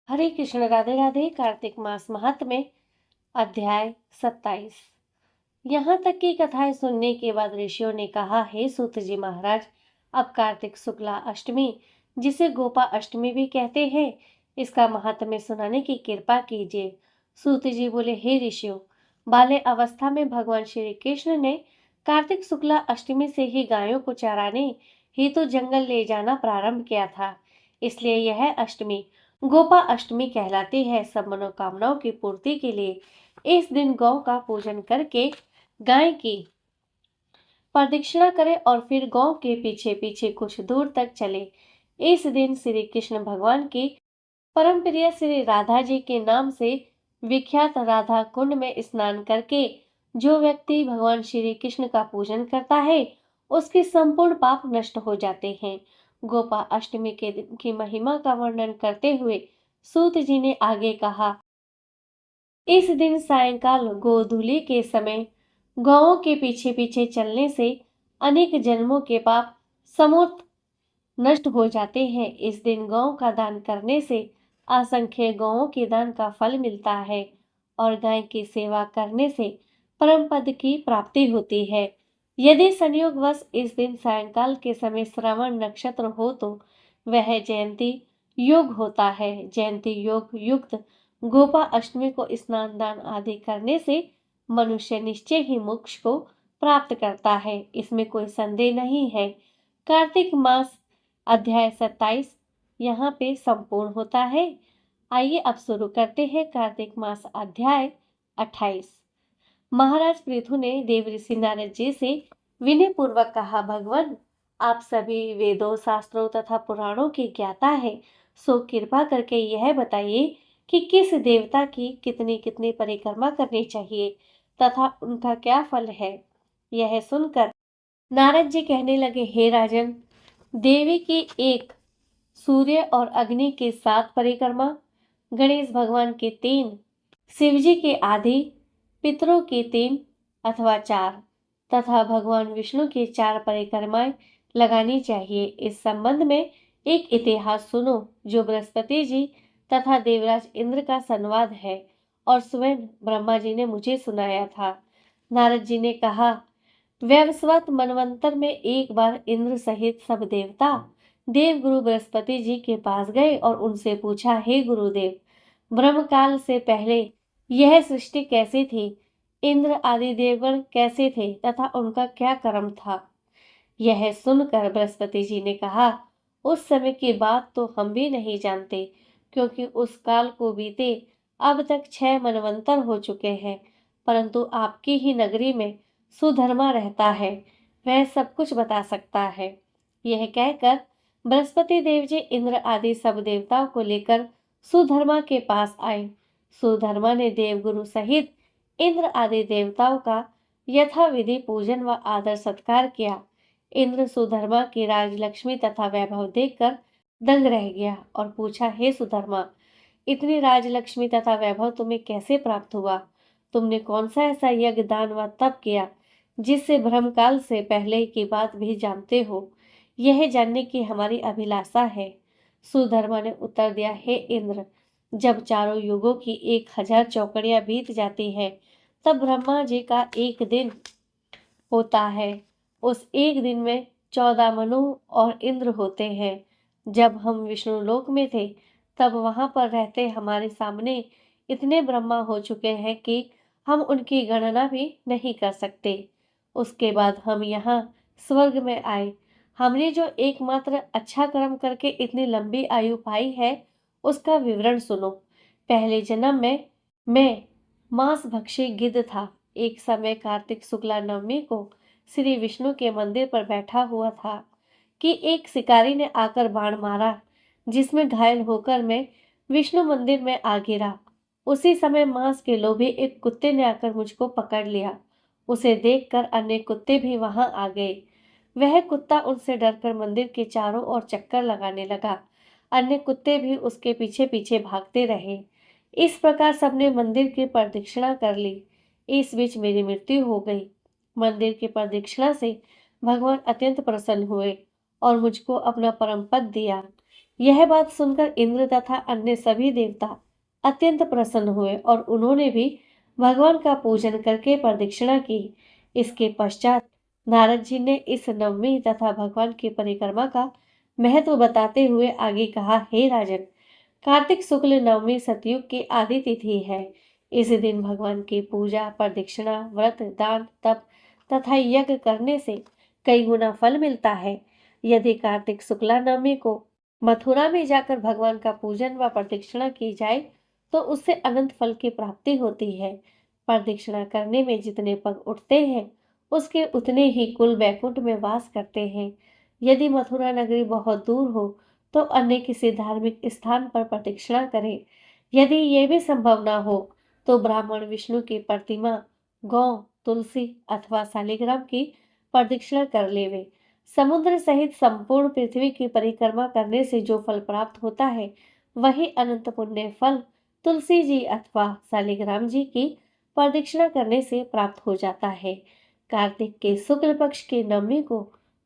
हरे कृष्ण, राधे राधे। कार्तिक मास महात्म्य, अध्याय 27। यहाँ तक की कथाएं सुनने के बाद ऋषियों ने कहा, हे सूत जी महाराज, अब कार्तिक शुक्ला अष्टमी, जिसे गोपा अष्टमी भी कहते हैं, इसका महात्म्य सुनाने की कृपा कीजिए। सूत जी बोले, हे ऋषियों, बाल्य अवस्था में भगवान श्री कृष्ण ने कार्तिक शुक्ला अष्टमी से ही गायों को चराने हेतु जंगल ले जाना प्रारंभ किया था। इसलिए यह अष्टमी गोपा अष्टमी कहलाती है। सब मनोकामनाओं की पूर्ति के लिए इस दिन गौ का पूजन करके गाय की प्रदक्षिणा करें और फिर गौ के पीछे पीछे कुछ दूर तक चले। इस दिन श्री कृष्ण भगवान की परम प्रिय श्री राधा जी के नाम से विख्यात राधा कुंड में स्नान करके जो व्यक्ति भगवान श्री कृष्ण का पूजन करता है, उसके संपूर्ण पाप नष्ट हो जाते हैं। गोपा अष्टमी के दिन की महिमा का वर्णन करते हुए सूत जी ने आगे कहा, इस दिन सायंकाल गोधूली के समय गौओं के पीछे पीछे चलने से अनेक जन्मों के पाप समूर्त नष्ट हो जाते हैं। इस दिन गौ का दान करने से असंख्य गौओं के दान का फल मिलता है और गाय की सेवा करने से परम पद की प्राप्ति होती है। यदि संयोगवश इस दिन सायंकाल के समय श्रवण नक्षत्र हो तो वह जयंती योग होता है। जयंती योग युक्त गोपा अष्टमी को स्नान दान आदि करने से मनुष्य निश्चय ही मोक्ष को प्राप्त करता है, इसमें कोई संदेह नहीं है। कार्तिक मास अध्याय 27 यहाँ पे संपूर्ण होता है। आइए अब शुरू करते हैं कार्तिक मास अध्याय 28। महाराज पृथु ने देव ऋषि नारद जी से विनय पूर्वक कहा, भगवान, आप सभी वेदों शास्त्रों तथा पुराणों के ज्ञाता है, सो कृपा करके यह बताइए कि किस देवता की कितनी कितनी परिक्रमा करनी चाहिए तथा उनका क्या फल है। यह सुनकर नारद जी कहने लगे, हे राजन, देवी की एक, सूर्य और अग्नि की 7 परिक्रमा, गणेश भगवान की 3, शिवजी के आदि, पितरों की 3 अथवा 4 तथा भगवान विष्णु की 4 परिक्रमाएं लगानी चाहिए। इस संबंध में एक इतिहास सुनो जो बृहस्पति जी तथा देवराज इंद्र का संवाद है और स्वयं ब्रह्मा जी ने मुझे सुनाया था। नारद जी ने कहा, वैवस्वत मनवंतर में एक बार इंद्र सहित सब देवता देव गुरु बृहस्पति जी के पास गए और उनसे पूछा, हे गुरुदेव, ब्रह्मकाल से पहले यह सृष्टि कैसी थी, इंद्र आदि देवगण कैसे थे तथा उनका क्या कर्म था। यह सुनकर बृहस्पति जी ने कहा, उस समय की बात तो हम भी नहीं जानते, क्योंकि उस काल को बीते अब तक 6 मनवंतर हो चुके हैं, परंतु आपकी ही नगरी में सुधर्मा रहता है, वह सब कुछ बता सकता है। यह कहकर बृहस्पति देव जी इंद्र आदि सब देवताओं को लेकर सुधर्मा के पास आए। सुधर्मा ने देवगुरु सहित इंद्र आदि देवताओं का यथाविधि पूजन व आदर सत्कार किया। इंद्र सुधर्मा की राजलक्ष्मी तथा वैभव देखकर दंग रह गया और पूछा, हे सुधर्मा, इतनी राजलक्ष्मी तथा वैभव तुम्हें कैसे प्राप्त हुआ? तुमने कौन सा ऐसा यज्ञ दान व तप किया जिससे ब्रह्मकाल से पहले की बात भी जानते हो? यह जानने की हमारी अभिलाषा है। सुधर्मा ने उत्तर दिया, हे इंद्र, जब चारों युगों की 1000 चौकड़ियां बीत जाती है, तब ब्रह्मा जी का एक दिन होता है। उस एक दिन में 14 मनु और इंद्र होते हैं। जब हम विष्णु लोक में थे, तब वहां पर रहते हमारे सामने इतने ब्रह्मा हो चुके हैं कि हम उनकी गणना भी नहीं कर सकते। उसके बाद हम यहाँ स्वर्ग में आए। हमने जो एकमात्र अच्छा कर्म करके इतनी लंबी आयु पाई है, उसका विवरण सुनो। पहले जन्म में मैं मांस भक्षी गिद्ध था। एक समय कार्तिक शुक्ला नवमी को श्री विष्णु के मंदिर पर बैठा हुआ था कि एक शिकारी ने आकर बाण मारा, जिसमें घायल होकर मैं विष्णु मंदिर में आ गिरा। उसी समय मांस के लोभी एक कुत्ते ने आकर मुझको पकड़ लिया। उसे देखकर अन्य कुत्ते भी वहां आ गए। वह कुत्ता उनसे डरकर मंदिर के चारों ओर चक्कर लगाने लगा। अन्य कुत्ते भी उसके पीछे पीछे भागते रहे। इस प्रकार सबने मंदिर की प्रदक्षिणा कर ली। इस बीच मेरी मृत्यु हो गई। मंदिर की प्रदक्षिणा से भगवान अत्यंत प्रसन्न हुए और मुझको अपना परम पद दिया। यह बात सुनकर इंद्र तथा अन्य सभी देवता अत्यंत प्रसन्न हुए और उन्होंने भी भगवान का पूजन करके प्रदक्षिणा की। इसके पश्चात नारद जी ने इस नवमी तथा भगवान की परिक्रमा का महत्व बताते हुए आगे कहा, हे राजन, कार्तिक शुक्ल नवमी सतयुग की आदि तिथि है। इस दिन भगवान की पूजा, प्रदक्षिणा, व्रत, दान, तप तथा यज्ञ करने से कई गुना फल मिलता है। यदि कार्तिक शुक्ला नवमी को मथुरा में जाकर भगवान का पूजन व प्रदक्षिणा की जाए तो उससे अनंत फल की प्राप्ति होती है। प्रदक्षिणा करने में जितने पग उठते हैं उसके उतने ही कुल वैकुंठ में वास करते हैं। यदि मथुरा नगरी बहुत दूर हो तो अन्य किसी धार्मिक स्थान पर प्रदक्षिणा करें। यदि ये भी संभव ना हो तो ब्राह्मण विष्णु की प्रतिमा, गौ, तुलसी अथवा शालिग्राम की प्रदक्षिणा कर लेवे। समुद्र सहित संपूर्ण पृथ्वी की परिक्रमा करने से जो फल प्राप्त होता है वही अनंत पुण्य फल तुलसी जी अथवा शालिग्राम जी की प्रदक्षिणा करने से प्राप्त हो जाता है। कार्तिक के शुक्ल पक्ष की नवमी को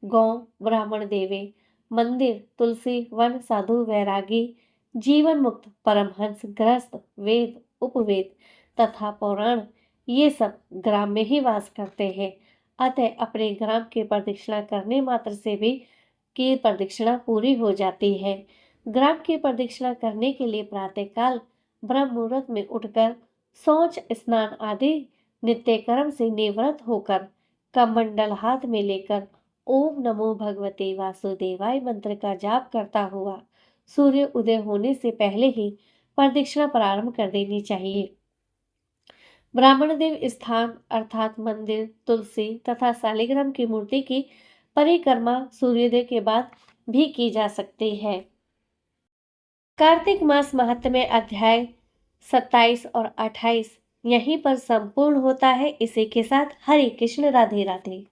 गौ, ब्राह्मण देवे, मंदिर, तुलसी वन, साधु, वैरागी, जीवन मुक्त, परमहंस, गृहस्थ, वेद, उपवेद तथा पुराण ये सब ग्राम में ही वास करते हैं। अतः अपने ग्राम की प्रदक्षिणा करने मात्र से भी की प्रदक्षिणा पूरी हो जाती है। ग्राम की प्रदक्षिणा करने के लिए प्रातःकाल ब्रह्म मुहूर्त में उठकर शौच, स्नान आदि नित्य कर्म से निवृत्त होकर कमंडल हाथ में लेकर ओम नमो भगवते वासुदेवाय मंत्र का जाप करता हुआ सूर्य उदय होने से पहले ही प्रदक्षिणा प्रारंभ कर देनी चाहिए। ब्राह्मण देव स्थान अर्थात मंदिर, तुलसी तथा शालिग्राम की मूर्ति की परिक्रमा सूर्योदय के बाद भी की जा सकती है। कार्तिक मास महात्म्य अध्याय 27 और 28 यहीं पर संपूर्ण होता है। इसी के साथ हरे कृष्ण, राधे राधे।